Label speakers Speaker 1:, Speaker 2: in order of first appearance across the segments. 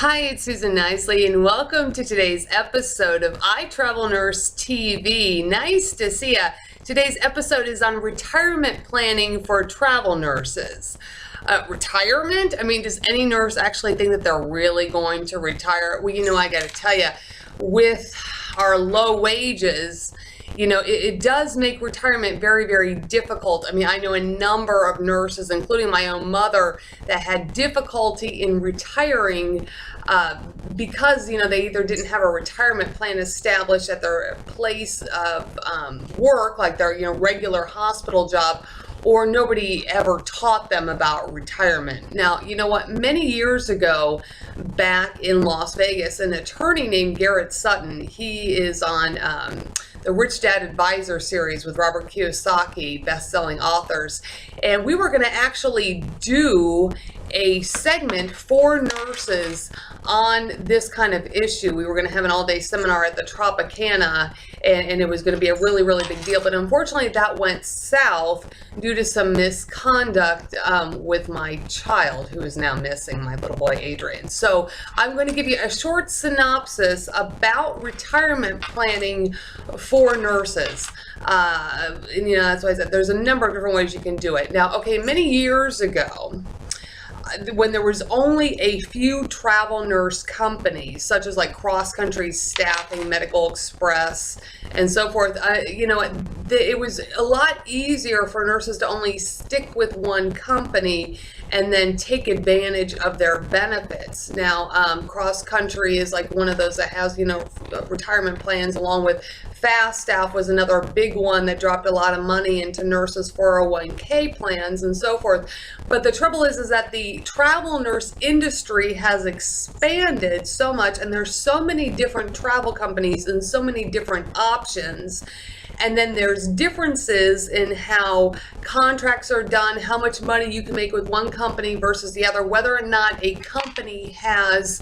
Speaker 1: Hi, it's Susan Nicely, and welcome to today's episode of I Travel Nurse TV. Nice to see ya. Today's episode is on retirement planning for travel nurses. Retirement? I mean, does any nurse actually think that they're really going to retire? Well, I got to tell you, with our low wages, it does make retirement very, very difficult. I mean, I know a number of nurses, including my own mother, that had difficulty in retiring because, they either didn't have a retirement plan established at their place of work, like their, regular hospital job, or nobody ever taught them about retirement. Now, you know what? Many years ago, back in Las Vegas, an attorney named Garrett Sutton, he is on the Rich Dad Advisor series with Robert Kiyosaki, best-selling authors. And we were going to actually do a segment for nurses on this kind of issue. We were going to have an all-day seminar at the Tropicana, and it was going to be a really, really big deal. But unfortunately, that went south due to some misconduct with my child, who is now missing, my little boy, Adrian. So I'm going to give you a short synopsis about retirement planning for nurses. That's why I said there's a number of different ways you can do it. Now, okay, many years ago, when there was only a few travel nurse companies, such as like Cross Country Staffing, Medical Express, and so forth, it was a lot easier for nurses to only stick with one company and then take advantage of their benefits. Now, Cross Country is like one of those that has, retirement plans, along with Fast Staff was another big one that dropped a lot of money into nurses' 401k plans and so forth. But the trouble is that the travel nurse industry has expanded so much, and there's so many different travel companies and so many different options. And then there's differences in how contracts are done, how much money you can make with one company versus the other, whether or not a company has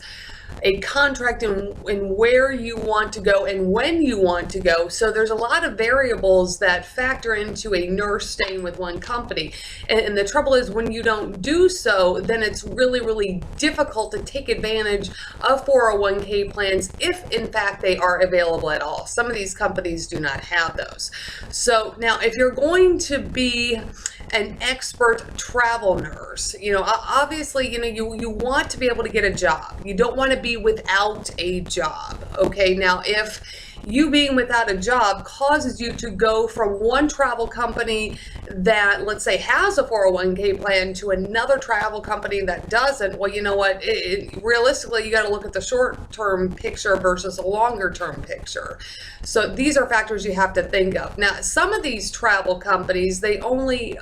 Speaker 1: a contract in where you want to go and when you want to go. So there's a lot of variables that factor into a nurse staying with one company. And the trouble is, when you don't do so, then it's really, really difficult to take advantage of 401k plans if in fact they are available at all. Some of these companies do not have those. So now, if you're going to be an expert travel nurse, obviously, you want to be able to get a job. You don't want to be without a job. Okay. Now, if you being without a job causes you to go from one travel company that, let's say, has a 401k plan to another travel company that doesn't, well, you know what? Realistically, you got to look at the short-term picture versus a longer-term picture. So these are factors you have to think of. Now, some of these travel companies, they only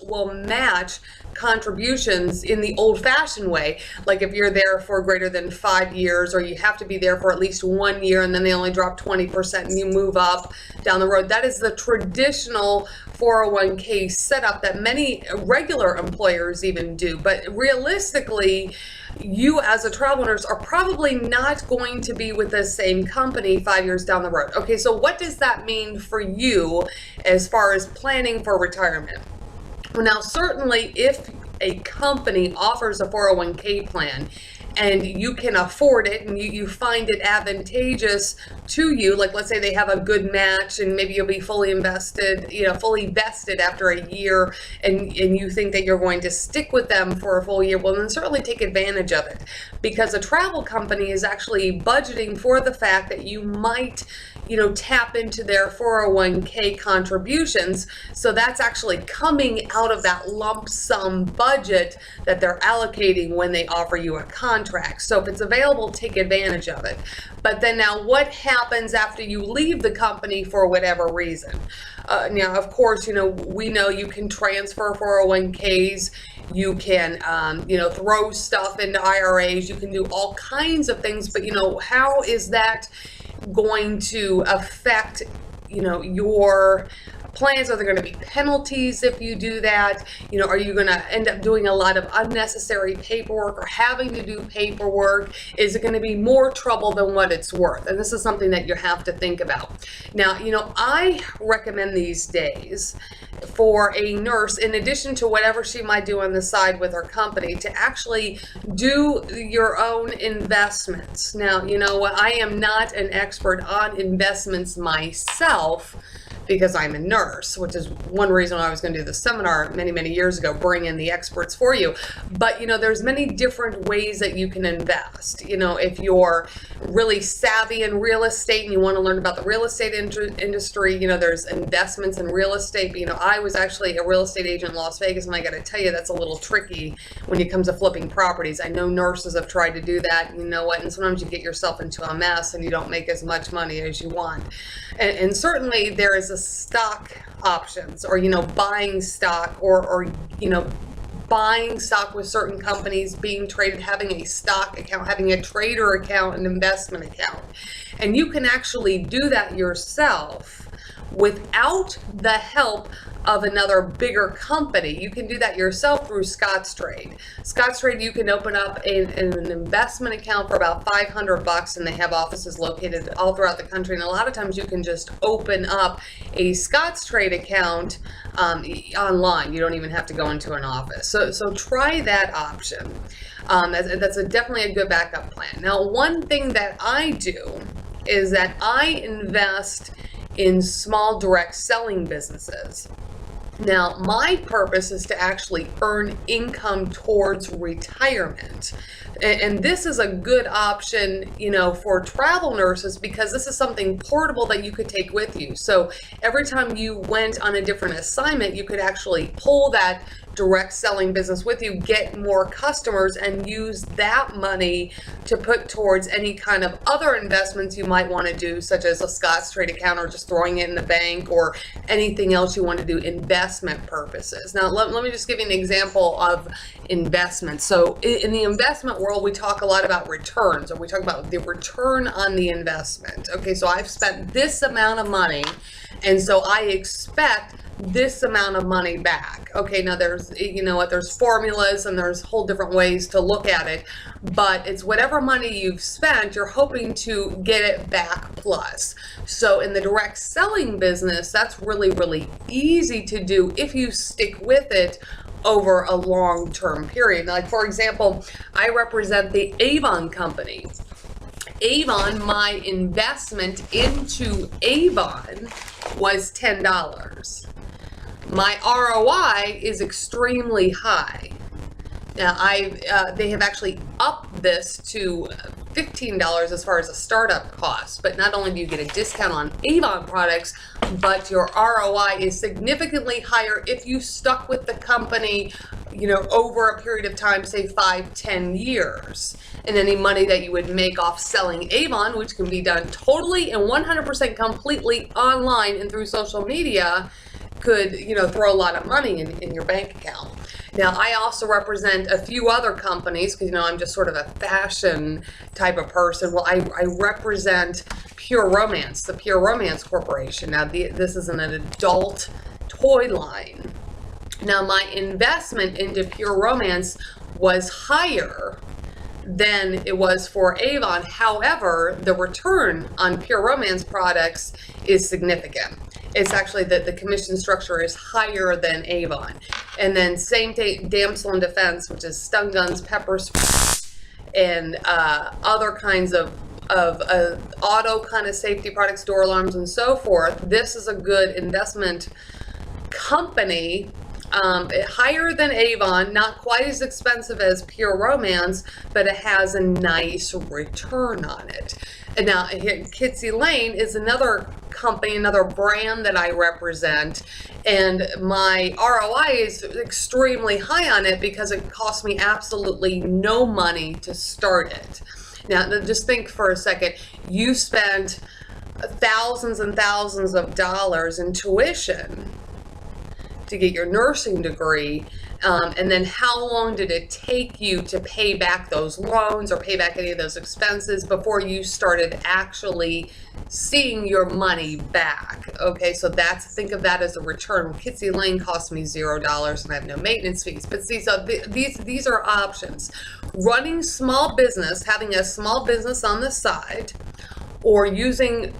Speaker 1: will match contributions in the old-fashioned way, like if you're there for greater than 5 years, or you have to be there for at least 1 year, and then they only drop 20% and you move up down the road. That is the traditional 401k setup that many regular employers even do. But realistically, you as a travel nurse are probably not going to be with the same company 5 years down the road. Okay, so what does that mean for you as far as planning for retirement? Well, now, certainly if a company offers a 401k plan and you can afford it and you find it advantageous to you, like let's say they have a good match and maybe you'll be fully invested, fully vested after a year, and you think that you're going to stick with them for a full year, well, then certainly take advantage of it, because a travel company is actually budgeting for the fact that you might tap into their 401k contributions. So that's actually coming out of that lump sum budget that they're allocating when they offer you a contract. So if it's available, take advantage of it. But then now, what happens after you leave the company for whatever reason? Now, of course, we know you can transfer 401ks. You can, throw stuff into IRAs. You can do all kinds of things. But, how is that going to affect, your plans? Are there going to be penalties if you do that? Are you going to end up doing a lot of unnecessary paperwork or having to do paperwork? Is it going to be more trouble than what it's worth? And this is something that you have to think about. Now, I recommend these days for a nurse, in addition to whatever she might do on the side with her company, to actually do your own investments. Now, I am not an expert on investments myself, because I'm a nurse, which is one reason why I was going to do the seminar many years ago, bring in the experts for you. But, there's many different ways that you can invest. If you're really savvy in real estate and you want to learn about the real estate industry, there's investments in real estate. But, I was actually a real estate agent in Las Vegas, and I got to tell you, that's a little tricky when it comes to flipping properties. I know nurses have tried to do that, and and sometimes you get yourself into a mess and you don't make as much money as you want. And certainly there is a stock options, or buying stock, or buying stock with certain companies being traded, having a stock account, having a trader account, an investment account. And you can actually do that yourself without the help of another bigger company. You can do that yourself through Scottrade. Scottrade, you can open up an investment account for about $500, and they have offices located all throughout the country. And a lot of times you can just open up a Scottrade account online. You don't even have to go into an office. So try that option. That's definitely a good backup plan. Now, one thing that I do is that I invest in small direct selling businesses. Now, my purpose is to actually earn income towards retirement. And this is a good option, for travel nurses, because this is something portable that you could take with you. So every time you went on a different assignment, you could actually pull that direct selling business with you, get more customers, and use that money to put towards any kind of other investments you might want to do, such as a Scottrade account, or just throwing it in the bank, or anything else you want to do, investment purposes. Now, let me just give you an example of investment. So in the investment world, we talk a lot about returns, or we talk about the return on the investment. Okay, so I've spent this amount of money, and so I expect this amount of money back. Okay, now there's, there's formulas and there's whole different ways to look at it, but it's whatever money you've spent, you're hoping to get it back plus. So in the direct selling business, that's really easy to do if you stick with it over a long-term period. Like, for example, I represent the Avon company. Avon, my investment into Avon was $10. My ROI is extremely high. Now, they have actually upped this to $15 as far as a startup cost. But not only do you get a discount on Avon products, but your ROI is significantly higher if you stuck with the company, over a period of time, say 5-10 years. And any money that you would make off selling Avon, which can be done totally and 100% completely online and through social media, could throw a lot of money in your bank account. Now, I also represent a few other companies, because I'm just sort of a fashion type of person. Well, I represent Pure Romance, the Pure Romance Corporation. Now, this is an adult toy line. Now, my investment into Pure Romance was higher than it was for Avon. However, the return on Pure Romance products is significant. It's actually that the commission structure is higher than Avon. And then same Damsel in Defense, which is stun guns, pepper spray, and other kinds of auto kind of safety products, door alarms, and so forth. This is a good investment company. Higher than Avon, not quite as expensive as Pure Romance, but it has a nice return on it. And now here, Kitsy Lane is another company, another brand that I represent, and my ROI is extremely high on it because it cost me absolutely no money to start it. Now, just think for a second. You spent thousands and thousands of dollars in tuition to get your nursing degree, And then how long did it take you to pay back those loans or pay back any of those expenses before you started actually seeing your money back? Okay, so think of that as a return. Kitsy Lane cost me $0 and I have no maintenance fees. But see, so these are options. Running small business, having a small business on the side, or using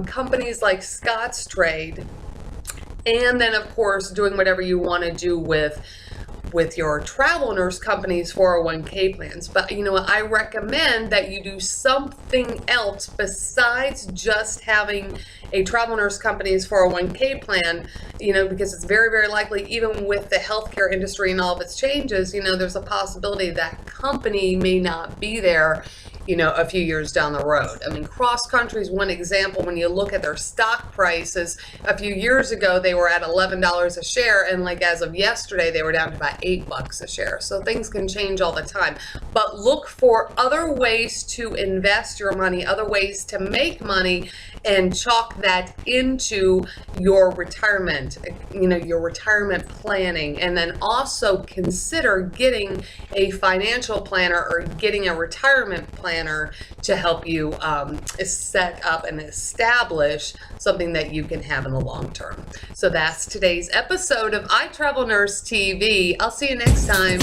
Speaker 1: companies like Scottrade, and then of course doing whatever you want to do with your travel nurse company's 401k plans. But you know what, I recommend that you do something else besides just having a travel nurse company's 401k plan, because it's very, very likely, even with the healthcare industry and all of its changes, there's a possibility that company may not be there a few years down the road. I mean, CrossCountry is one example. When you look at their stock prices, a few years ago, they were at $11 a share. And like as of yesterday, they were down to about $8 a share. So things can change all the time. But look for other ways to invest your money, other ways to make money, and chalk that into your retirement, your retirement planning. And then also consider getting a financial planner or getting a retirement planner to help you set up and establish something that you can have in the long term. So that's today's episode of I Travel Nurse TV. I'll see you next time.